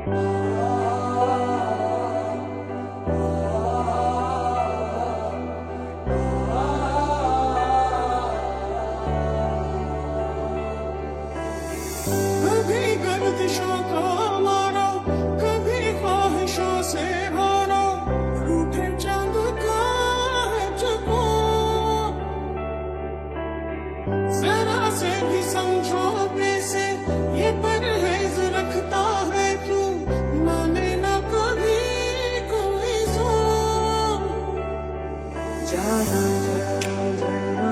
कभी गर्दिशों का मारा, कभी ख्वाहिशों से हारा, रूठे चांद का है चकोर। जरा से भी समझो से ये परहेज रखता है क्यों, माने ना कभी कोई जोर। जाना जाना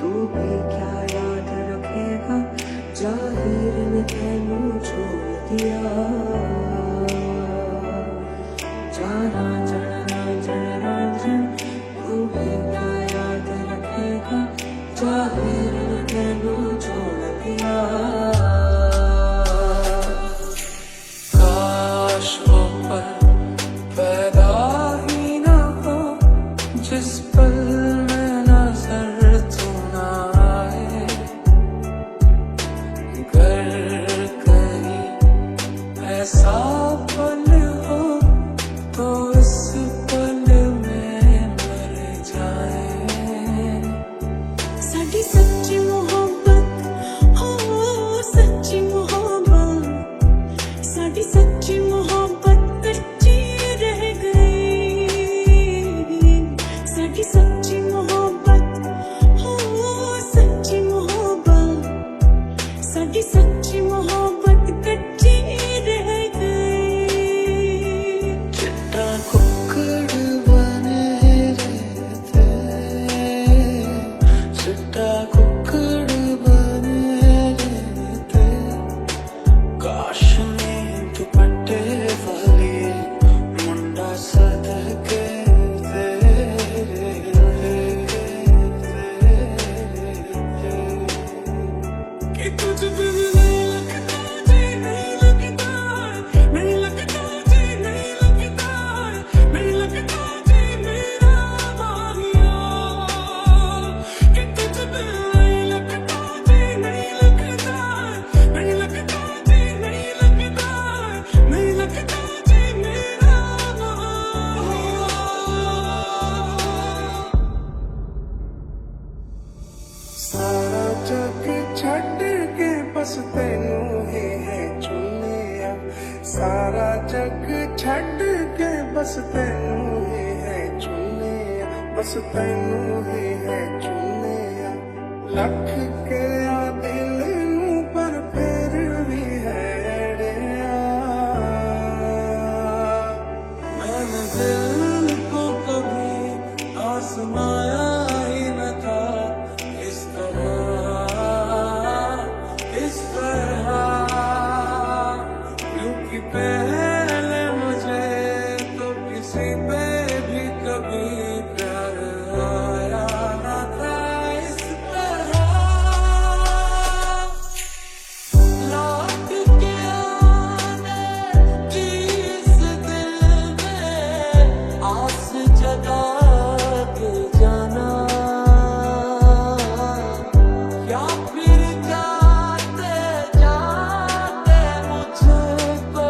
तू भी क्या याद रखेगा, जाहिर ने तेनू छोड़ दिया। जाना जाना तू भी क्या याद रखेगा, जाहिर ने तेनू छोड़ दिया। काश वो पल पैदा ही ना हो, जिस पल में नजर तू ना आए। अगर कहीं ऐसा पल हो तो इस पल में मर जाए। साडी सच्ची मोहब्बत हो, सच्ची मोहब्बत, साडी सच्ची मोहब्बत कच्ची रह गई। साडी सच्ची मोहब्बत हो, सच्ची मोहब्बत, साडी सच्ची मोहब्बत कच्ची रह गई। चिट्टा कुक्कड़ बने रहते, चिट्टा कुक्कड़ बने रहते। काश में दुपट्टे वाली मुंडा सदके कि तुझ बिन नहीं लगता जी, नहीं लगता, नहीं लगता जी, नहीं लगता, नहीं लगता जी मेरा माहिया। कि तुझ बिन नहीं लगता जी, नहीं लगता, नहीं लगता जी, नहीं लगता, नहीं लगता जी मेरा माहिया। सारा जग छड्ड के बस तैनू ही है चुनिया। सारा जग छड्ड के बस तैनू ही है चुनिया, बस तैनू ही है चुनिया। लख के आ दिल नू पर फिर भी है अड़िया। मैंने दिल को कभी आजमाया ही न था इस तरह, इस तरह। क्योंकि पहले मुझे तो किसी पे भी कभी प्यार आया न था इस तरह। लौट के आने की इस दिल में आस जगा के जाना, या फिर जाते जाते मुझको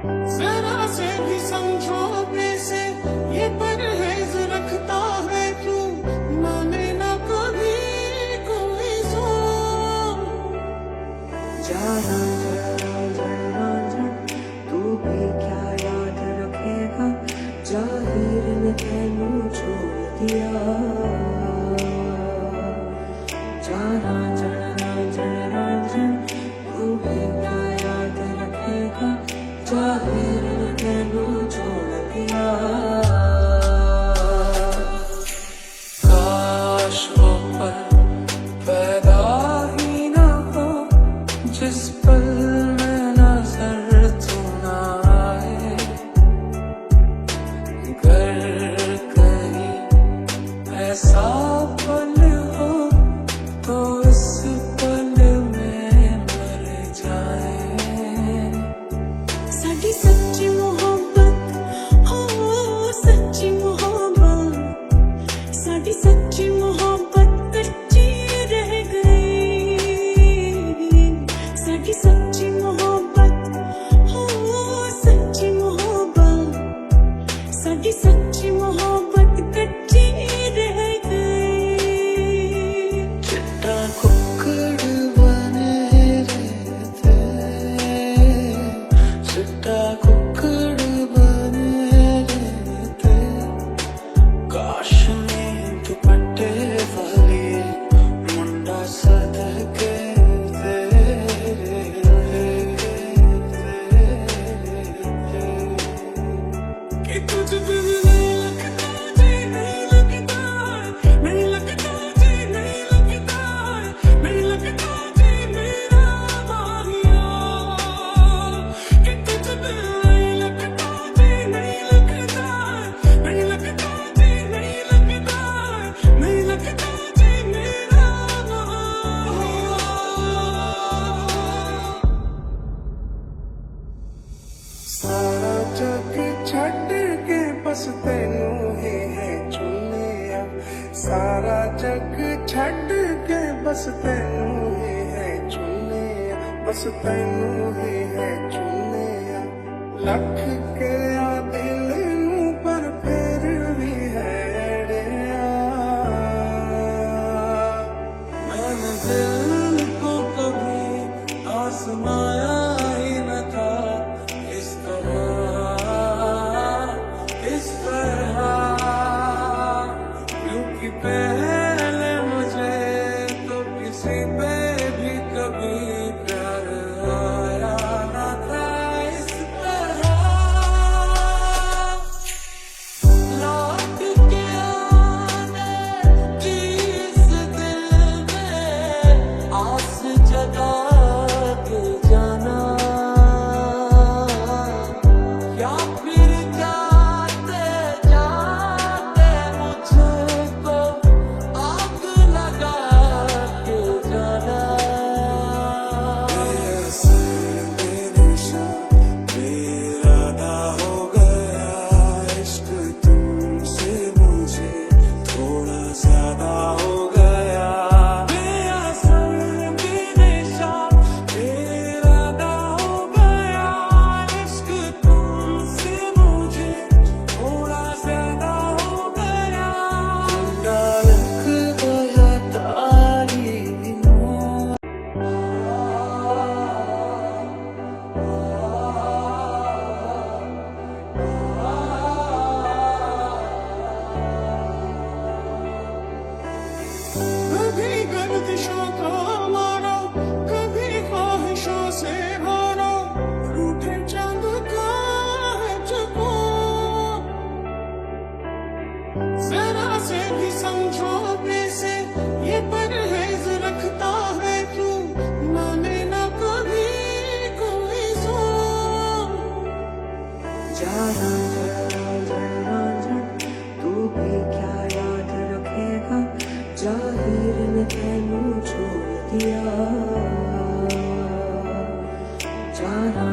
जरा से भी समझौते से ये परहेज रखता है क्यों, माने ना कभी कोई जोर। जरा जरा तू भी क्या याद रखेगा, जाहिर ने तेनू छोड़ दिया। जरा जरा तू भी क्या याद रखेगा, जाहिर ने तेनू छोड़ दिया। काश वो पल पैदा ही ना हो जिस पल में नजर तू ना आए। अगर कहीं ऐसा पल हो तो इस पल में मर जाए। साडी सच्ची मोहब्बत हो, सच्ची मोहब्बत, साडी सच्ची मोहब्बत कच्ची रह गई। साडी सच्ची मोहब्बत हो, सच्ची मोहब्बत, साडी सच्ची मोहब्बत कच्ची रह गई। चिट्टा कुक्कड़ बने रहते, चिट्टा कुक्कड़ बने रहते। काश में दुपट्टे वाली मुंडा सदके कि तुझ बिन नहीं लगता जी, नहीं लगता, नहीं लगता जी, नहीं लगता, नहीं लगता जी मेरा माहिया। कि तुझ बिन नहीं लगता जी, नहीं लगता, नहीं लगता जी, नहीं लगता, नहीं लगता जी मेरा माहिया। सारा जग छड़ के बस तैनू ही है चुनिया, सारा जग छड़ के बस तैनू ही है चुनिया, बस तैनू ही है चुनिया। लख के आ दिल नू पर फिर भी है अड़िया। मैंने दिल को कभी आजमाया ही न था इस तरह, इस तरह, क्योंकि पहले मुझे तो किसी पे भी कभी प्यार आया न था इस तरह। लौट के आने की इस दिल में आस जगा के जाना, या फिर जाते जाते मुझको आग लगा के जाना। बेदिशा बेइरादा हो गया इश्क तुमसे मुझे थोड़ा ज्यादा हो गया। बेअसर बेदिशा बेइरादा हो गया इश्क तुमसे मुझे थोड़ा ज्यादा हो गया। डालक गया तारी कभी गर्दिशों का मारो, कभी ख्वाहिशों से भरो, रूठे चांद का है चकोर। जरा से भी समझौते से ये परहेज रखता है क्यों, माने ना कभी कोई जोर। जरा जरा तू भी क्या याद रखेगा, जाहिर ने तेनू छोड़ दिया। जरा